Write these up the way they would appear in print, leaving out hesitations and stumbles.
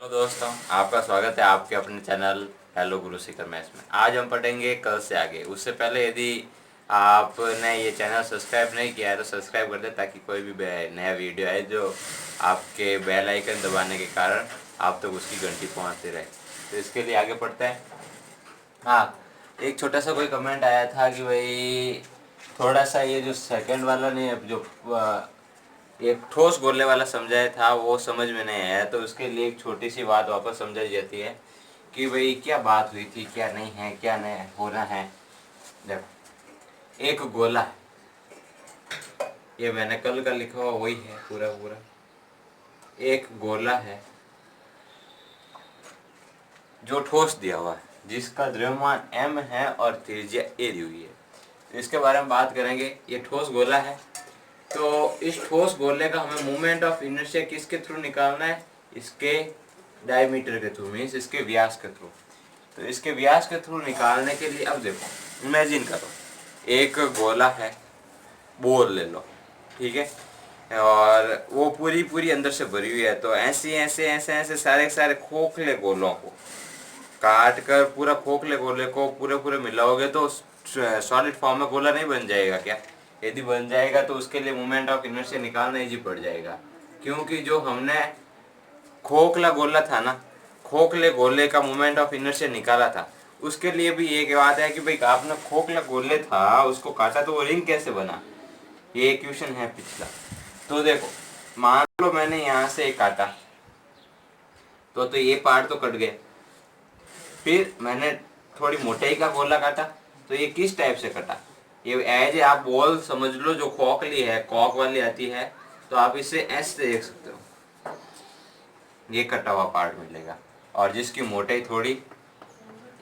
Hello दोस्तों, आपका स्वागत है आपके अपने channel hello Guru Shikhar maths में। आज हम पढ़ेंगे कल से आगे। उससे पहले यदि आपने ये चैनल सब्सक्राइब नहीं किया है तो सब्सक्राइब कर दे, ताकि कोई भी नया वीडियो आए जो आपके बेल आइकन दबाने के कारण आप तक उसकी घंटी पहुंचती रहे। तो इसके लिए आगे पढ़ते हैं। हाँ, एक छोटा सा कोई कमेंट आया था कि भाई थोड़ा सा ये जो सेकंड वाला नहीं, जो एक ठोस गोले वाला समझाया था वो समझ में नहीं आया, तो उसके लिए एक छोटी सी बात वापस समझाई जाती है कि भाई क्या बात हुई थी, क्या नहीं है, क्या नहीं होना है। देखो, एक गोला है, ये मैंने कल का लिखा हुआ वही है पूरा पूरा। एक गोला है जो ठोस दिया हुआ है, जिसका द्रव्यमान m है और त्रिज्या a दी हुई है। इसके बारे में बात करेंगे। ये ठोस गोला है, तो इस ठोस गोले का हमें मोमेंट ऑफ इनर्शिया किसके थ्रू निकालना है? इसके डायमीटर के थ्रू, मीन्स इसके व्यास के थ्रू। तो इसके व्यास के थ्रू निकालने के लिए अब देखो, इमेजिन करो एक गोला है, बोल ले लो, ठीक है, और वो पूरी पूरी अंदर से भरी हुई है। तो ऐसे ऐसे ऐसे ऐसे सारे सारे खोखले गोलों को काट कर पूरा खोखले गोले को पूरे पूरे मिलाओगे तो सॉलिड फॉर्म में गोला नहीं बन जाएगा क्या? यदि बन जाएगा तो उसके लिए मोमेंट ऑफ इनर्शिया निकालना इजी पड़ जाएगा, क्योंकि जो हमने खोखला गोला था ना, खोखले गोले का मोमेंट ऑफ इनर्शिया निकाला था, उसके लिए भी एक बात है कि भाई आपने खोखला गोले था उसको काटा तो वो रिंग कैसे बना, ये क्वेश्चन है पिछला। तो देखो, मान लो मैंने यहाँ से एक काटा तो ये पार्ट तो कट गया। फिर मैंने थोड़ी मोटाई का गोला काटा, तो ये किस टाइप से कटा? ये एज आप बॉल समझ लो, जो खोखली है, कॉक वाली आती है, तो आप इसे ऐसे देख सकते हो, ये कटा हुआ पार्ट मिलेगा, और जिसकी मोटाई थोड़ी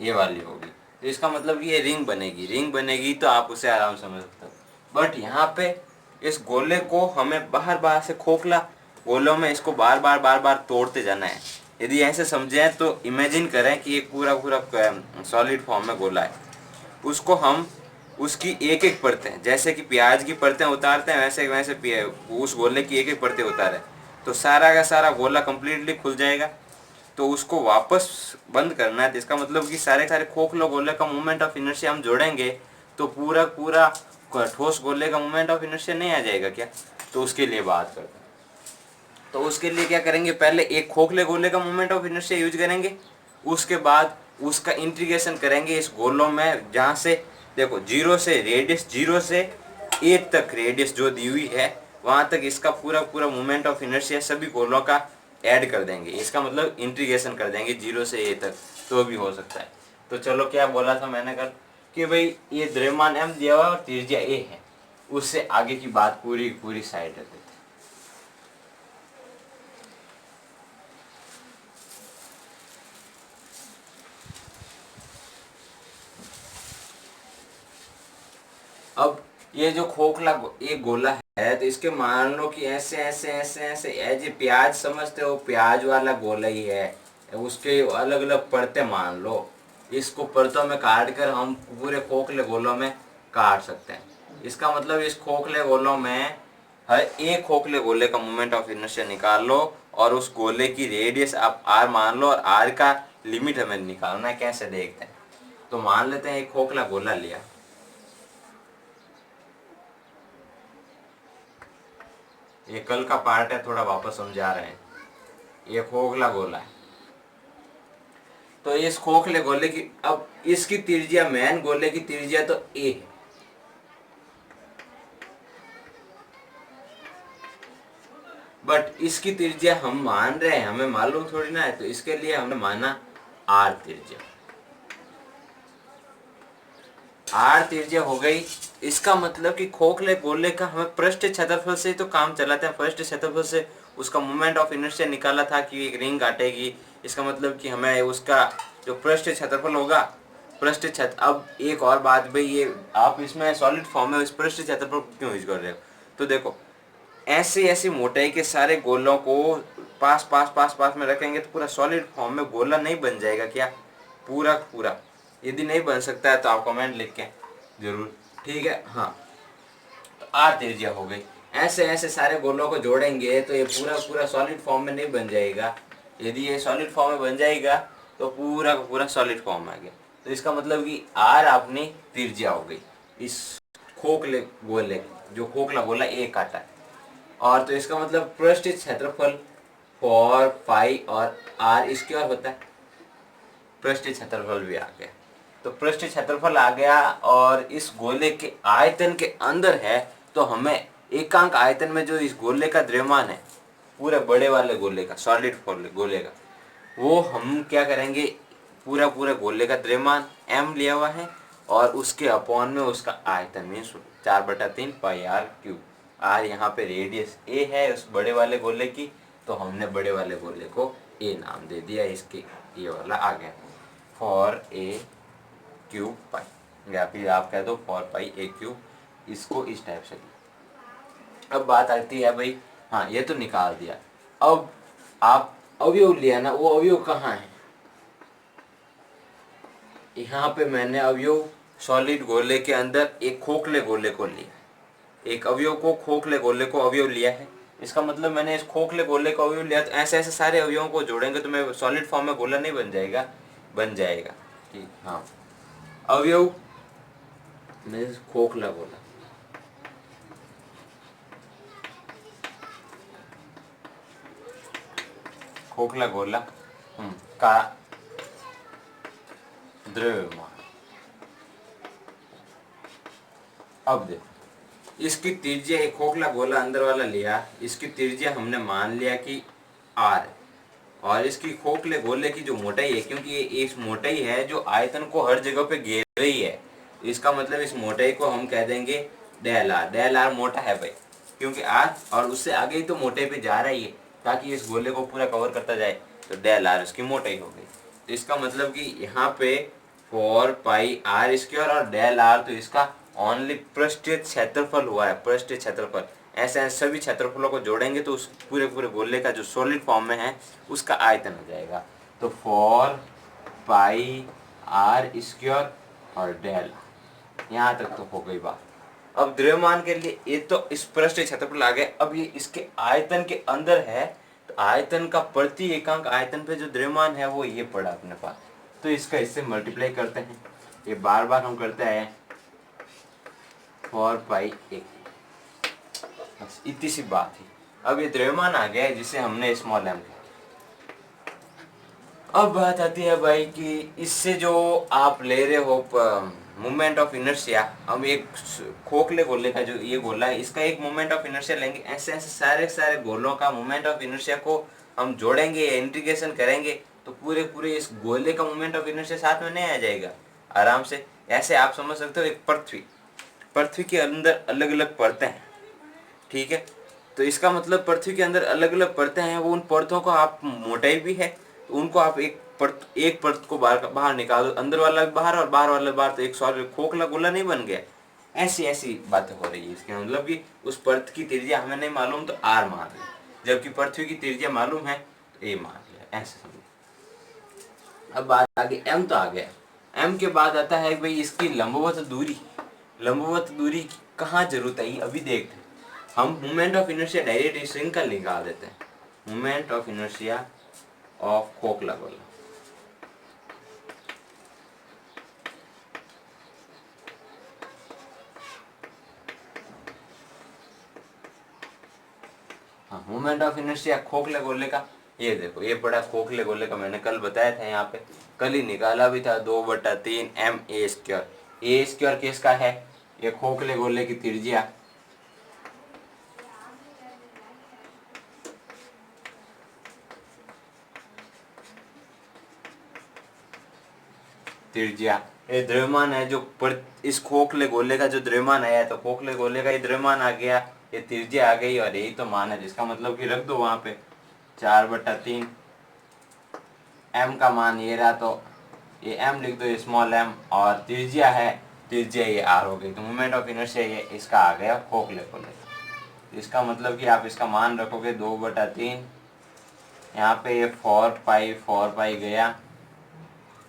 ये वाली होगी। तो इसका मतलब कि ये रिंग बनेगी। रिंग बनेगी तो आप उसे आराम से समझ सकते हो। बट यहाँ पे इस गोले को हमें बाहर बाहर से खोखला गोलों में इसको बार बार बार बार तोड़ते जाना है। यदि ऐसे समझें तो इमेजिन करें कि एक पूरा पूरा सॉलिड फॉर्म में गोला है, उसको हम उसकी एक एक परतें, जैसे कि प्याज की परतें उतारते हैं, वैसे वैसे उस गोले की एक एक परतें उतारें तो सारा का सारा गोला कंप्लीटली खुल जाएगा। तो उसको वापस बंद करना है, तो इसका मतलब कि सारे सारे खोखले गोले का मोमेंट ऑफ इनर्शिया हम जोड़ेंगे तो पूरा पूरा ठोस गोले का मोमेंट ऑफ इनर्शिया नहीं आ जाएगा क्या? तो उसके लिए बात करते हैं। तो उसके लिए क्या करेंगे, पहले एक खोखले गोले का मोमेंट ऑफ इनर्शिया यूज करेंगे, उसके बाद उसका इंटीग्रेशन करेंगे इस गोलों में, जहाँ से देखो जीरो से रेडियस, जीरो से ए तक रेडियस जो दी हुई है वहाँ तक इसका पूरा पूरा मोमेंट ऑफ इनर्शिया सभी गोलों का ऐड कर देंगे। इसका मतलब इंटीग्रेशन कर देंगे जीरो से ए तक, तो भी हो सकता है। तो चलो, क्या बोला था मैंने कल कि भाई ये द्रव्यमान m दिया हुआ और त्रिज्या a है, उससे आगे की बात पूरी पूरी साइड रख देते हैं। अब ये जो खोखला एक गोला है, तो इसके मान लो कि ऐसे ऐसे ऐसे ऐसे एज प्याज समझते हो, प्याज वाला गोला ही है, उसके अलग अलग परतें मान लो। इसको परतों में काट कर हम पूरे खोखले गोलों में काट सकते हैं। इसका मतलब इस खोखले गोलों में हर एक खोखले गोले का मोमेंट ऑफ इनर्शिया निकाल लो, और उस गोले की रेडियस आप r मान लो, और r का लिमिट हमें निकालना है। कैसे देखते हैं, तो मान लेते हैं एक खोखला गोला लिया, ये कल का पार्ट है, थोड़ा वापस समझा रहे हैं। ये खोखला गोला है, तो इस खोखले गोले की अब इसकी त्रिज्या, मेन गोले की त्रिज्या तो a है, बट इसकी त्रिज्या हम मान रहे हैं, हमें मालूम थोड़ी ना है, तो इसके लिए हमने माना r त्रिज्या। r त्रिज्या हो गई। इसका मतलब कि खोखले गोले का हमें पृष्ठ क्षेत्रफल से तो काम चलाते हैं, पृष्ठ क्षेत्रफल से उसका मोमेंट ऑफ इनर्शिया निकाला था कि एक रिंग काटेगी। इसका मतलब कि हमें उसका जो पृष्ठ क्षेत्रफल होगा, पृष्ठ क्षेत्र। अब एक और बात भाई, ये आप इसमें सॉलिड फॉर्म में इस पृष्ठ क्षेत्रफल क्यों यूज कर रहे हो? तो देखो, ऐसी ऐसी मोटाई के सारे गोलों को पास पास पास पास में रखेंगे तो पूरा सॉलिड फॉर्म में गोला नहीं बन जाएगा क्या? पूरा पूरा। यदि नहीं बन सकता है तो आप कमेंट लिख के जरूर, ठीक है। हाँ, तो आर त्रिज्या हो गई। ऐसे ऐसे सारे गोलों को जोड़ेंगे तो ये पूरा पूरा सॉलिड फॉर्म में नहीं बन जाएगा, यदि ये सॉलिड फॉर्म में बन जाएगा तो पूरा का पूरा सॉलिड फॉर्म आ गया। तो इसका मतलब कि आर अपनी त्रिज्या हो गई इस खोखले गोले, जो खोखला गोला ए काटा है। और तो इसका मतलब पृष्ठीय क्षेत्रफल 4 पाई और आर इसके और होता है, पृष्ठीय क्षेत्रफल भी आ गया। तो पृष्ठीय क्षेत्रफल आ गया और इस गोले के आयतन के अंदर है, तो हमें एकांक आयतन में जो इस गोले का द्रव्यमान है, पूरे बड़े वाले गोले का, सॉलिड गोले का, वो हम क्या करेंगे, पूरा पूरा गोले का द्रव्यमान m लिया हुआ है और उसके अपॉन में उसका आयतन means 4/3 pi r cube. R यहाँ पे रेडियस a है उस बड़े वाले गोले की, तो हमने बड़े वाले गोले को a नाम दे दिया, इसके ये वाला आ गया फॉर ए क्यूब पाई, या फिर आप कह दो फॉर पाई ए क्यूब, इसको इस टाइप से लिया। अब बात आती है भाई, हाँ ये तो निकाल दिया, अब आप अवयव लिया ना, वो अवयव कहाँ है, यहाँ पे मैंने अवयव सॉलिड गोले के अंदर एक खोखले गोले को लिया, एक अवयव को, खोखले गोले को अवयव लिया है। इसका मतलब मैंने इस खोखले गोले को अवयव लिया, तो ऐसे ऐसे सारे अवयवों को जोड़ेंगे तो मैं सॉलिड फॉर्म में गोला नहीं बन जाएगा, बन जाएगा। ठीक, हाँ अवयव मीन्स खोखला गोला, खोखला गोला का द्रव्यमान। अब देखो, इसकी त्रिज्या, एक खोखला गोला अंदर वाला लिया, इसकी त्रिज्या हमने मान लिया कि r है, और इसकी खोखले गोले की जो मोटाई है, क्योंकि ये इस मोटाई है जो आयतन को हर जगह पे घेर रही है, इसका मतलब इस मोटाई को हम कह देंगे डेल आर। डेल आर मोटा है भाई, क्योंकि आर और उससे आगे ही तो मोटाई पे जा रही है, ताकि इस गोले को पूरा कवर करता जाए, तो डेल आर उसकी मोटाई हो गई। तो इसका मतलब कि यहाँ पे 4 पाई आर स्क्वायर और डेल आर, तो इसका ओनली पृष्ठीय क्षेत्रफल हुआ है, पृष्ठीय क्षेत्रफल। ऐसे ऐसे सभी क्षेत्रफलों को जोड़ेंगे तो उस पूरे पूरे गोले का जो सॉलिड फॉर्म में है उसका आयतन हो जाएगा। तो 4 पाई आर स्क्वायर और डेल, यहाँ तक तो हो गई बात। अब द्रव्यमान के लिए ये तो इस पृष्ठीय क्षेत्रफल आ गए, अब ये इसके आयतन के अंदर है, तो आयतन का प्रति एकांक आयतन पे जो द्रव्यमान है वो ये पड़ा अपने पास, तो इसका इससे मल्टीप्लाई करते हैं, ये बार बार हम करते हैं 4 पाई एक, बस इतनी सी बात है। अब ये द्रव्यमान आ गया है जिसे हमने स्मॉल एम किया। अब बात आती है भाई कि इससे जो आप ले रहे हो मोमेंट ऑफ इनर्शिया, हम एक खोखले गोले का जो ये गोला है इसका एक मोमेंट ऑफ इनर्शिया लेंगे, ऐसे ऐसे सारे सारे गोलों का मोमेंट ऑफ इनर्शिया को हम जोड़ेंगे, इंटीग्रेशन करेंगे, तो पूरे पूरे इस गोले का मोमेंट ऑफ इनर्शिया साथ में नहीं आ जाएगा आराम से। ऐसे आप समझ सकते हो एक पृथ्वी के अंदर अलग अलग परतें हैं, ठीक है, तो इसका मतलब पृथ्वी के अंदर अलग अलग परतें हैं, वो उन परतों को आप मोटाई भी है तो उनको आप एक परत को बाहर निकाल दो, अंदर वाला बाहर और बाहर वाला बाहर, तो एक सॉलिड खोखला गोला नहीं बन गया। ऐसी ऐसी बातें हो रही है, इसके मतलब कि उस परत की त्रिज्या हमें नहीं मालूम तो आर मान लिया, जबकि पृथ्वी की त्रिज्या मालूम है तो ए मान लिया, ऐसे समझो। अब बात आगे एम तो आ गया, एम के बाद आता है भाई इसकी लंबवत दूरी। लंबवत दूरी की कहाँ जरूरत है अभी देखते हैं। हम moment of inertia direct string का निकाल देते हैं, मोमेंट ऑफ इनर्शिया ऑफ खोखला गोला। हाँ, मोमेंट ऑफ इनर्शिया खोखले गोले का, ये देखो ये पड़ा खोखले गोले का, मैंने कल बताया था, यहाँ पे कल ही निकाला भी था, 2/3 m a square. A square किसका है, ये खोखले गोले की त्रिज्या, त्रिज्या ये द्रव्यमान है जो इस खोखले गोले का जो द्रव्यमान आया है, तो खोखले गोले का ये द्रव्यमान आ गया, ये त्रिज्या आ गई, और यही तो मान है, जिसका मतलब कि रख दो वहां पे 4/3 एम का मान ये रहा, तो ये एम लिख दो स्मॉल एम, और त्रिज्या है, त्रिज्या ये आर हो गई, तो मोमेंट ऑफ इनर्शिया ये इसका आ गया खोखले गोले। इसका मतलब कि आप इसका मान रखोगे 2/3, यहाँ पे ये 4 पाई गया,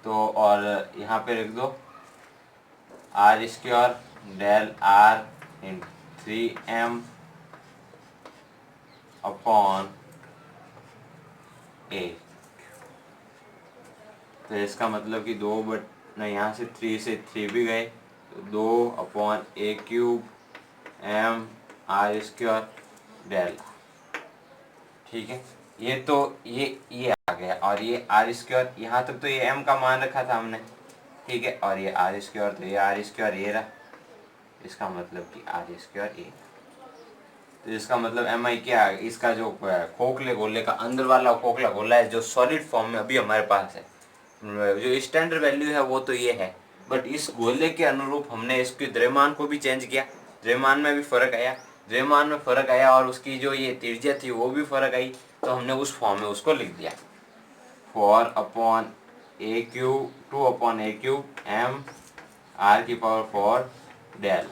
तो और यहाँ पे लिख दो R square del R in 3m upon A, तो इसका मतलब कि 2 बट नहीं, यहाँ से 3 से 3 भी गए, तो 2/a³ m r² डेल। ठीक है, ये तो ये आ गया, और ये r², यहाँ तक तो ये m का मान रखा था हमने। ठीक है, और ये r², तो ये r² ये रहा, इसका मतलब कि r² ये। तो इसका मतलब mi क्या है, इसका जो खोखले गोले का अंदर वाला खोखला गोला है जो सॉलिड फॉर्म में अभी हमारे पास है, जो स्टैंडर्ड वैल्यू है वो तो ये है, बट इस गोले के अनुरूप हमने इसके द्रव्यमान को भी चेंज किया, द्रव्यमान में भी फर्क आया, द्रव्यमान में फर्क आया और उसकी जो ये त्रिज्या थी वो भी फर्क आई, तो हमने उस फॉर्म में उसको लिख दिया 4/a³ 2/a³ m r⁴ del.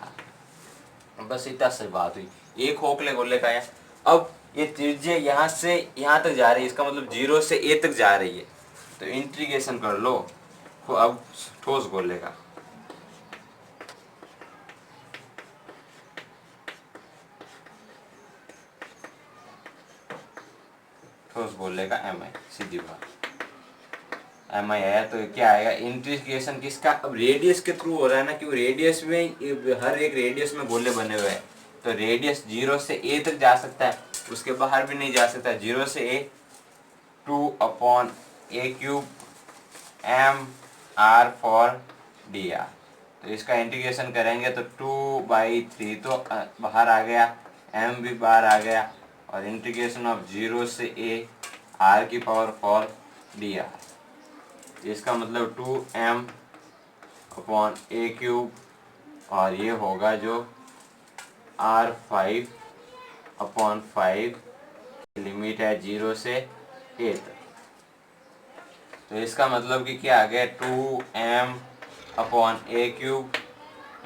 बस इतना सी बात हुई, एक खोखले गोले का है। अब ये त्रिज्या यहाँ से यहाँ तक जा रही है, इसका मतलब 0 से a तक जा रही है, तो इंटीग्रेशन कर लो अब ठोस गोले का। ठोस गोले का mi, सीधी बात, mi आया तो क्या आएगा, इंटीग्रेशन किसका, अब रेडियस के थ्रू हो रहा है ना, क्योंकि रेडियस में हर एक रेडियस में गोले बने हुए हैं, तो रेडियस 0 से a तक जा सकता है, उसके बाहर भी नहीं जा सकता, 0 से a 2/a³ m r⁴dr। तो इसका इंटीग्रेशन करेंगे तो 2/3 तो बाहर आ गया, m भी बाहर आ गया, और इंटीग्रेशन ऑफ 0 से a r⁴dr, इसका मतलब 2m/a³, और ये होगा जो r5/5, लिमिट है 0 से a तक। तो इसका मतलब कि क्या आ गया, 2m/a³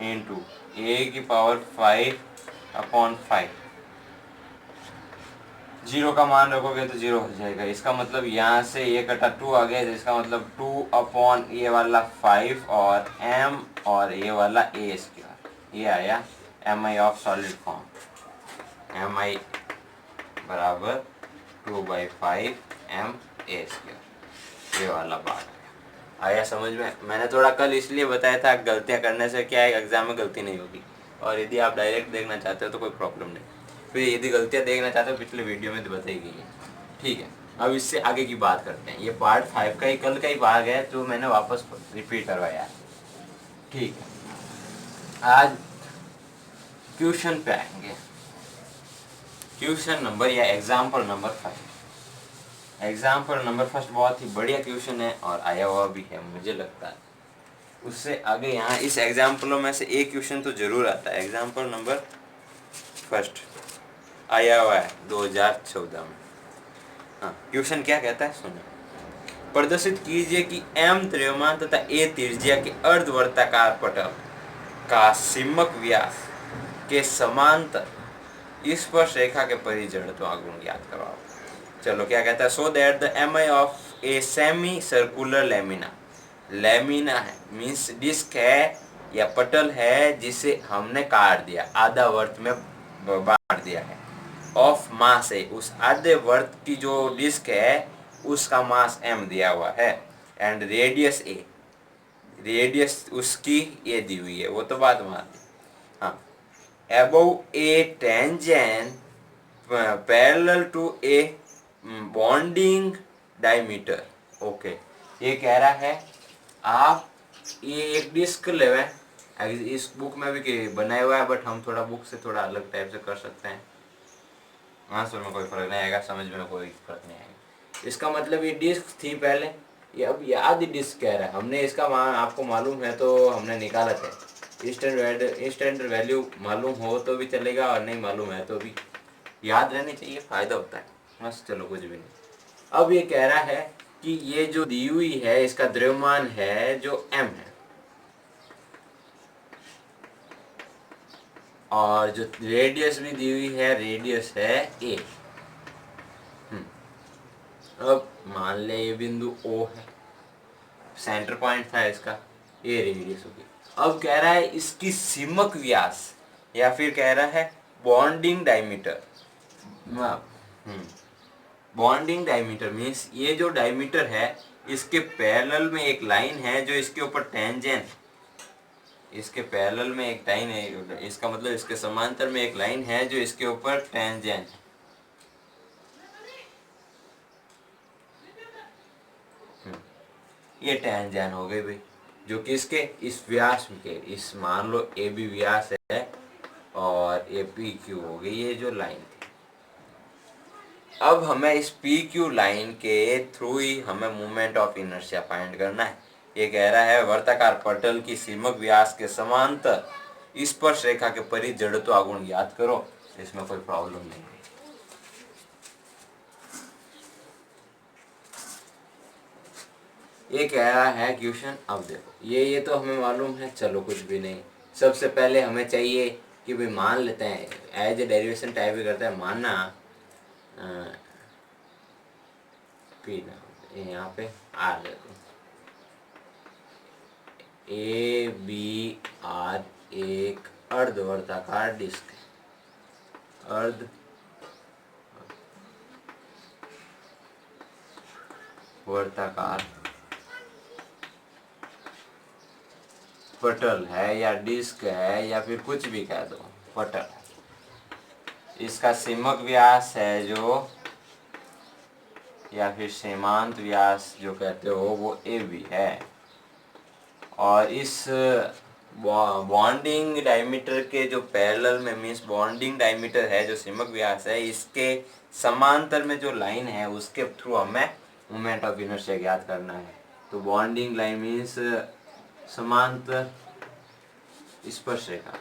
इंटू a⁵/5, 0 का मान रखोगे तो 0 हो जाएगा, इसका मतलब यहाँ से ये कटा 2 आ गया, तो इसका मतलब 2 ये वाला 5 और m और ये वाला a², ये आया mi of solid form, mi बराबर 2/5 ma², ये वाला बात आया समझ में। मैंने थोड़ा कल इसलिए बताया था, गलतियाँ करने से क्या है, एग्जाम में गलती नहीं होगी, और यदि आप डायरेक्ट देखना चाहते हो तो कोई प्रॉब्लम नहीं, फिर यदि गलतियाँ देखना चाहते हो पिछले वीडियो में तो बताई गई है। ठीक है, अब इससे आगे की बात करते हैं, ये पार्ट 5 का ही कल का ही भाग है जो मैंने वापस रिपीट करवाया। ठीक है, आज क्वेश्चन पे आएंगे, क्वेश्चन नंबर या example number 5। Example number first बहुत ही बढ़िया क्वेश्चन है और आया हुआ भी है मुझे लगता है, उससे आगे यहाँ इस एग्जाम्पलों में से एक क्वेश्चन तो जरूर आता है। एग्जाम्पल नंबर फर्स्ट आया हुआ है 2014 में। हाँ, क्वेश्चन क्या कहता है सुनो, प्रदर्शित कीजिए कि m द्रव्यमान तथा a त्रिज्या के अर्धवर्ताकार पटल का सीमक व्यास के समांतर स्पर्श रेखा के परिजड़त्व गुण ज्ञात करवाओ। चलो क्या कहता है, so that the mi of a semi circular lamina, lamina है मीन्स डिस्क है या पटल है जिसे हमने काट दिया, आधा वर्त में बांट दिया है, ऑफ मास है, उस आधे वर्त की जो डिस्क है उसका मास m दिया हुआ है, एंड रेडियस a, रेडियस उसकी a दी हुई है, वो तो बात मान ली। हाँ, above a tangent parallel to a bonding diameter। Okay, ये कह रहा है आप ये एक डिस्क लेवे, इस बुक में भी बनाया हुआ है बट हम थोड़ा बुक से थोड़ा अलग टाइप से कर सकते हैं, आंसर में कोई फर्क नहीं आएगा, समझ में कोई फर्क नहीं आएगा। इसका मतलब ये डिस्क थी पहले, ये अब ये आधी डिस्क कह रहा है, हमने इसका मान आपको मालूम है तो हमने निकाला था, इंस्टेंट वैल्यू मालूम हो तो भी चलेगा और नहीं मालूम है तो भी याद रहनी चाहिए, फायदा होता है बस। चलो कुछ भी नहीं। अब ये कह रहा है कि ये जो दी हुई है इसका द्रव्यमान है जो m है, और जो रेडियस भी दी हुई है रेडियस है a। अब मान ले ये बिंदु O है, सेंटर पॉइंट था इसका, ये रेडियस होगी। अब कह रहा है इसकी सीमक व्यास या फिर कह रहा है bonding diameter. Bonding diameter means ये जो डायमीटर है इसके पैरेलल में एक लाइन है जो इसके ऊपर टेंजेंट, इसके पैरेलल में एक लाइन है, इसका मतलब इसके समांतर में एक लाइन है जो इसके ऊपर टेंजेंट, ये टेंजेंट हो गई भाई, जो कि इसके इस व्यास के, इस मान लो ए बी व्यास है और ए पी क्यू हो गई ये जो लाइन थी। अब हमें इस पी क्यू लाइन के थ्रू ही हमें मोमेंट ऑफ इनर्शिया फाइंड करना है। ये कह रहा है वर्ताकार पटल की सीमक व्यास के समांतर स्पर्श रेखा के परिध जड़त्व आगुण याद करो, इसमें कोई प्रॉब्लम नहीं है। ये कह रहा है क्वेश्चन, अब देखो ये तो हमें मालूम है, चलो कुछ भी नहीं। सबसे पहले हमें चाहिए कि भाई मान लेते हैं, एज ए डेरिवेशन टाइप भी करता है, मानना पी ना यहाँ पे आर देखो, ए बी आर एक अर्धवर्ताकार डिस्क है, अर्ध वर्ताकार पटल है या डिस्क है या फिर कुछ भी कह दो, पटल है। इसका सीमक व्यास है जो, या फिर सीमांत व्यास जो कहते हो, वो ए बी है, और इस बॉन्डिंग डायमीटर के जो पैरेलल में, मीन्स बॉन्डिंग डायमीटर है जो सीमक व्यास है, इसके समांतर में जो लाइन है उसके थ्रू हमें मोमेंट ऑफ इनर्शिया ज्ञात करना है। तो बॉन्डिंग लाइन मीन्स समांतर स्पर्श रेखा,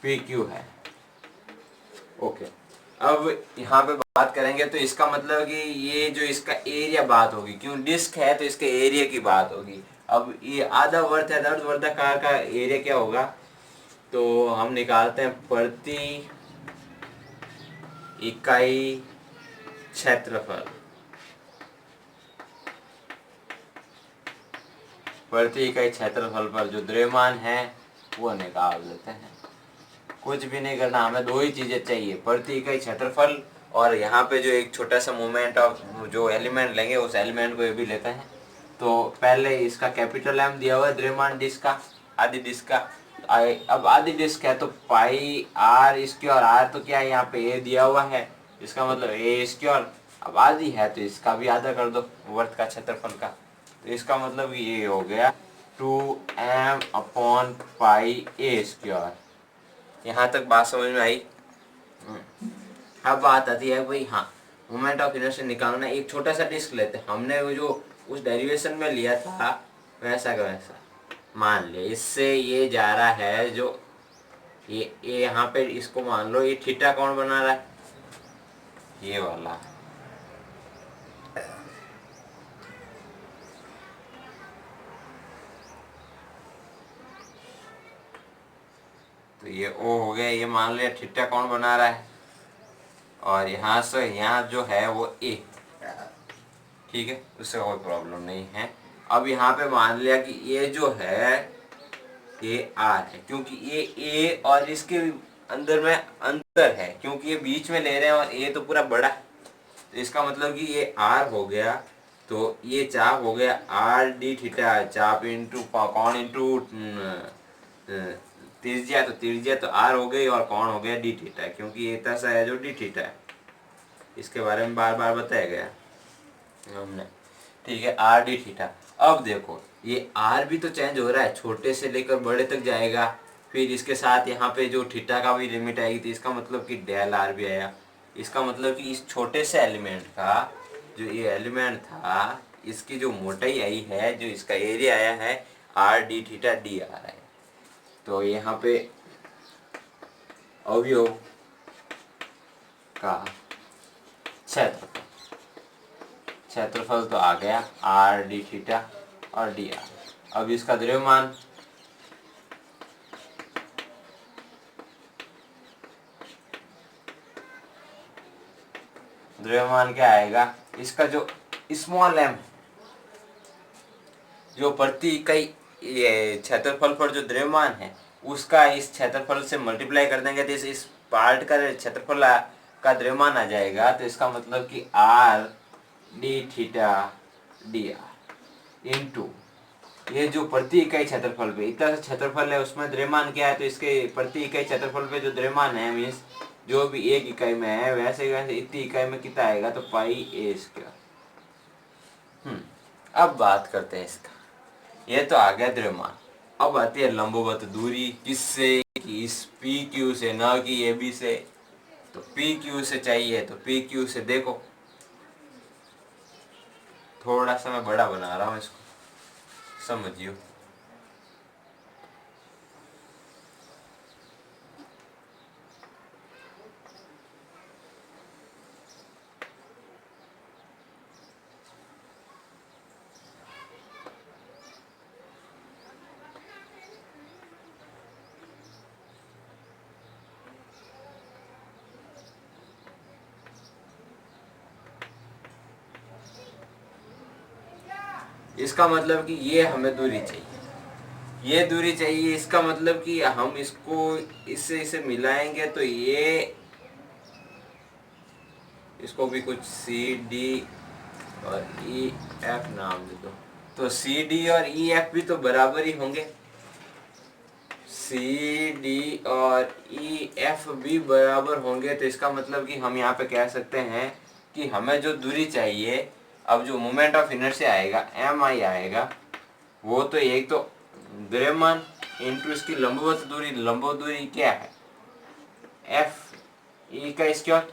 पी क्यू है। ओके, अब यहाँ पे बात करेंगे तो इसका मतलब कि ये जो इसका एरिया बात होगी, क्यों डिस्क है तो इसके एरिया की बात होगी। अब ये आधा वर्त है, अर्धवर्ताकार का एरिया क्या होगा, तो हम निकालते हैं प्रति इकाई क्षेत्रफल, प्रति इकाई क्षेत्रफल पर जो द्रव्यमान है वो निकाल लेते हैं। कुछ भी नहीं करना, हमें दो ही चीजें चाहिए, प्रति इकाई क्षेत्रफल और यहाँ पे जो एक छोटा सा मोमेंट ऑफ जो एलिमेंट लेंगे उस एलिमेंट को ये भी लेते हैं। तो पहले इसका कैपिटल एम दिया हुआ है द्रव्यमान डिस्क का, आधी डिस्क का। अब आधी डिस्क है तो पाई आर स्क्वायर, आर तो क्या है यहाँ पे ए दिया हुआ है, इसका मतलब ए स्क्वायर। अब आधी है तो इसका भी आधा कर दो वर्त का क्षेत्रफल का, तो इसका मतलब ये हो गया 2m upon pi A square. यहाँ तक बात समझ में आई। अब बात आती है भाई, हाँ मोमेंट ऑफ इनर्शिया निकालना, एक छोटा सा डिस्क लेते हैं, हमने वो जो उस डेरिवेशन में लिया था वैसा का वैसा मान लिया। इससे ये जा रहा है जो ये यहाँ पे, इसको मान लो ये थीटा कौन बना रहा है, ये वाला, तो ये ओ हो गया, ये मान लिया थीटा कौन बना रहा है, और यहाँ से यहाँ जो है वो ए, ठीक है, उससे कोई प्रॉब्लम नहीं है। अब यहाँ पे मान लिया कि ये जो है ये आर है, क्योंकि ये ए और इसके अंदर में अंतर है, क्योंकि ये बीच में ले रहे हैं और ए तो पूरा बड़ा है, तो इसका मतलब कि ये आर हो गया, तो ये चाप हो गया आर डी थीटा, चाप इंटू कौन इंटू त्रिज्या, तो त्रिज्या तो आर हो गई और कौन हो गया डी थीटा, क्योंकि ये ऐसा है जो डी थीटा है, इसके बारे में बार बार बताया गया हमने, ठीक है, आर डी थीटा। अब देखो ये आर भी तो चेंज हो रहा है, छोटे से लेकर बड़े तक जाएगा, फिर इसके साथ यहाँ पे जो थीटा का भी लिमिट आएगी, तो इसका मतलब कि डेल आर भी आया। इसका मतलब कि इस छोटे से एलिमेंट का जो ये एलिमेंट था, इसकी जो मोटाई आई है, जो इसका एरिया आया है, आर डी थीटा डी आ रहा है। तो यहाँ पे अवयव का क्षेत्रफल, क्षेत्रफल तो आ गया आर डी थीटा और डी आर। अब इसका द्रव्यमान, द्रव्यमान क्या आएगा, इसका जो स्मॉल एम, जो प्रति इकाई ये क्षेत्रफल पर जो द्रव्यमान है उसका इस क्षेत्रफल से मल्टीप्लाई कर देंगे तो इस पार्ट का क्षेत्रफल का द्रव्यमान आ जाएगा। तो इसका मतलब कि are D theta D R into ये जो प्रति इकाई क्षेत्रफल पे इतना सा क्षेत्रफल है उसमें द्रव्यमान क्या है, तो इसके प्रति इकाई क्षेत्रफल पे जो द्रव्यमान है मीन्स जो भी एक इकाई में है वैसे वैसे इतनी इकाई में कितना आएगा, तो पाई ए स्क्वायर। अब बात करते हैं इसका, ये तो आ गया द्रव्यमान। अब आती है लंबवत दूरी, किससे कि इस पी क्यू से, ना कि ए बी से। तो पी क्यू से चाहिए तो पी क्यू से देखो, थोड़ा सा मैं बड़ा बना रहा हूँ इसको, समझियो। इसका मतलब कि ये हमें दूरी चाहिए, ये दूरी चाहिए। इसका मतलब कि हम इसको इससे इसे मिलाएंगे तो ये इसको भी कुछ सी डी और ई एफ नाम दे दो। तो सी डी और ई एफ भी तो बराबर ही होंगे, सी डी और ई एफ भी बराबर होंगे। तो इसका मतलब कि हम यहाँ पे कह सकते हैं कि हमें जो दूरी चाहिए, अब जो मोमेंट ऑफ इनर्शिया आएगा एम आई आएगा, वो तो एक तो द्रव्यमान इंटू इसकी लंबवत दूरी। लंबवत दूरी क्या है, एफ ई का स्क्वायर,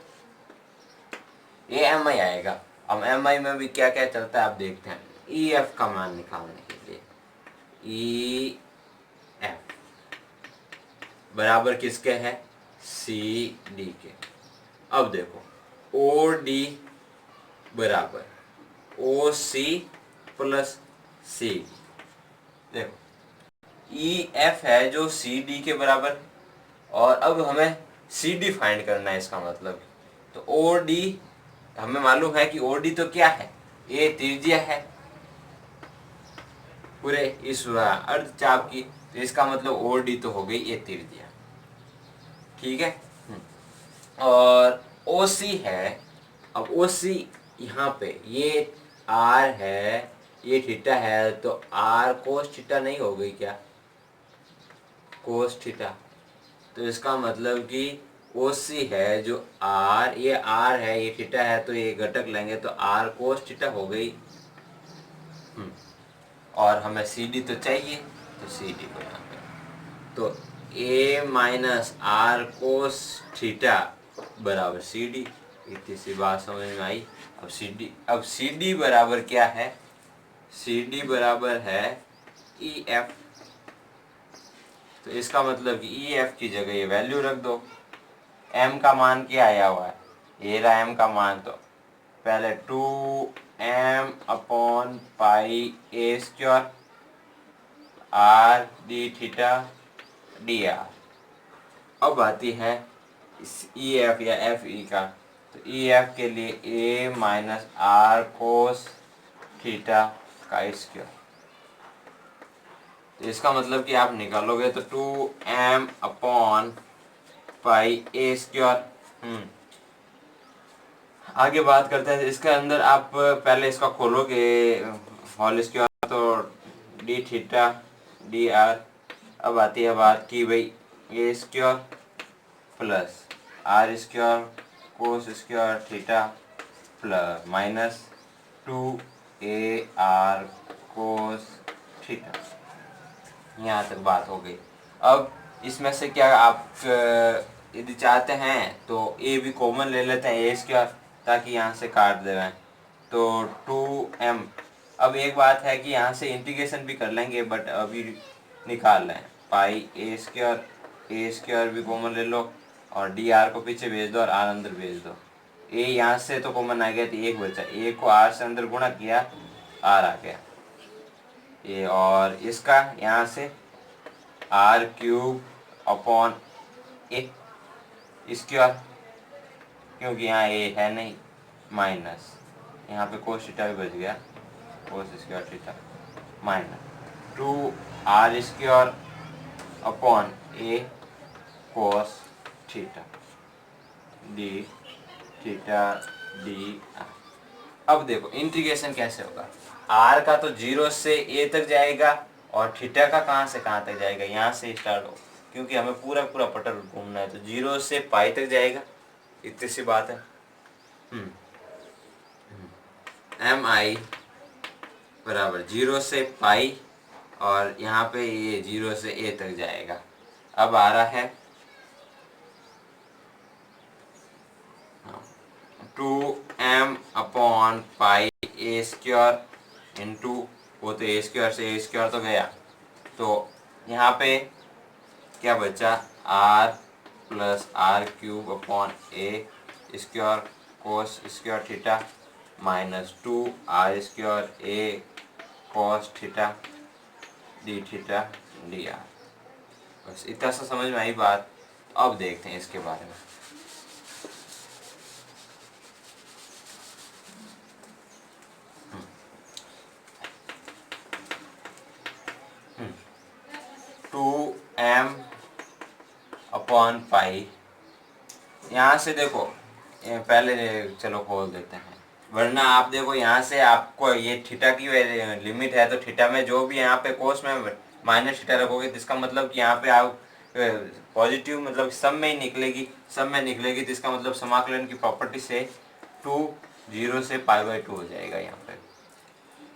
ये एम आई आएगा। अब एम आई में भी क्या क्या चलता है आप देखते हैं। ई एफ का मान निकालने के लिए ई एफ बराबर किसके है, सी डी के। अब देखो ओ डी बराबर ओ सी प्लस सी डी। देखो ई एफ है जो सी डी के बराबर, और अब हमें सी डी फाइंड करना है। इसका मतलब तो ओ डी हमें मालूम है कि ओ डी तो क्या है, ये त्रिज्या है पूरे इस अर्धचाप की। तो इसका मतलब ओ डी तो हो गई ये त्रिज्या, ठीक है। और ओ सी है, अब ओ सी यहाँ पे ये आर है, ये थीटा है, तो आर कोस थीटा नहीं हो गई क्या, कोस थीटा। तो इसका मतलब कि ओ सी है जो आर, ये आर है ये थीटा है, तो ये घटक लेंगे तो आर कोस थीटा हो गई। और हमें सी डी तो चाहिए, तो सी डी को यहाँ पे तो ए माइनस आर कोस थीटा बराबर सी डी। इतनी सी बात समझ में आई। अब सी डी बराबर क्या है, सी डी बराबर है ई एफ। तो इसका मतलब कि ई एफ की जगह ये वैल्यू रख दो। एम का मान क्या आया हुआ है, ये रहा एम का मान। तो पहले 2m upon pi A square R D theta D R. अब आती है इस ई एफ या एफ ई का। तो ई एफ के लिए ए माइनस आर कोस थीटा का स्क्वायर। तो इसका मतलब कि आप निकालोगे तो 2m upon pi A square. आगे बात करते हैं। इसके अंदर आप पहले इसका खोलोगे होल स्क्वायर, तो डी थीटा डी आर। अब आती है बात की भाई A square plus R square cos square theta plus minus 2 AR cos theta. यहाँ तक बात हो गई। अब इसमें से क्या आप यदि चाहते हैं तो ए भी कॉमन ले लेते हैं, ए स्क्वायर, ताकि यहाँ से काट दें तो 2m। अब एक बात है कि यहाँ से इंटीग्रेशन भी कर लेंगे, बट अभी निकाल लें पाई ए स्क्वायर भी कॉमन ले लो, और डी आर को पीछे भेज दो और आर अंदर भेज दो। ए यहाँ से तो कॉमन आ गया, तो एक बचा, ए को आर से अंदर गुणा किया, आर आ गया ये, और इसका यहाँ से r cube upon a square, क्योंकि यहाँ ए है नहीं, माइनस यहाँ पे कोस थीटा भी बच गया, cos square theta minus 2 r square upon a cos theta d theta D R. अब देखो इंटीग्रेशन कैसे होगा, आर का तो 0 से ए तक जाएगा और थीटा का कहाँ से कहाँ तक जाएगा, यहाँ से स्टार्ट हो, क्योंकि हमें पूरा पूरा पटल घूमना है, तो 0 से पाई तक जाएगा, इतनी सी बात है। एम आई बराबर 0 से पाई और यहाँ पे ये 0 से ए तक जाएगा। अब आ रहा है 2m upon pi A square into, वो तो ए स्क्वायर से ए स्क्वायर तो गया, तो यहाँ पे क्या बचा, r plus r cube upon a square cos square theta minus 2 r square a cos theta d theta D r. बस इतना सा समझ में आई बात। अब देखते हैं इसके बारे में। टू एम अपॉन पाई, यहाँ से देखो पहले चलो खोल देते हैं, वरना आप देखो यहाँ से आपको ये थीटा की लिमिट है, तो थीटा में जो भी यहाँ पे कोस में माइनस थीटा रखोगे, तो इसका मतलब कि यहाँ पे आप पॉजिटिव मतलब सब में ही निकलेगी, सब में निकलेगी, तो इसका मतलब समाकलन की प्रॉपर्टी से 2 0 से π/2 हो जाएगा यहाँ पे।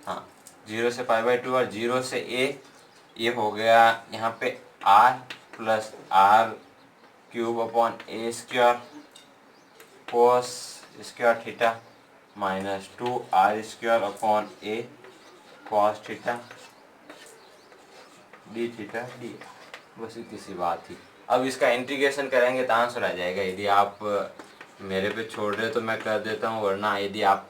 हाँ 0 से π/2 और 0 से a, ये हो गया यहाँ पे r plus r cube upon a square cos square theta minus 2 r square upon a cos theta d theta d. बस इतनी सी बात थी। अब इसका इंटीग्रेशन करेंगे तो आंसर आ जाएगा। यदि आप मेरे पे छोड़ रहे हो तो मैं कर देता हूँ, वरना यदि आप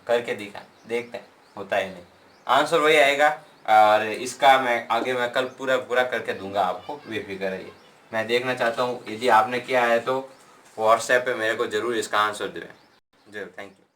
करके देखते हैं होता है नहीं, आंसर वही आएगा। और इसका मैं कल पूरा करके दूंगा आपको, बेफिक्र रहिए। मैं देखना चाहता हूँ, यदि आपने किया है तो व्हाट्सएप पे मेरे को ज़रूर इसका आंसर दें। जी थैंक यू।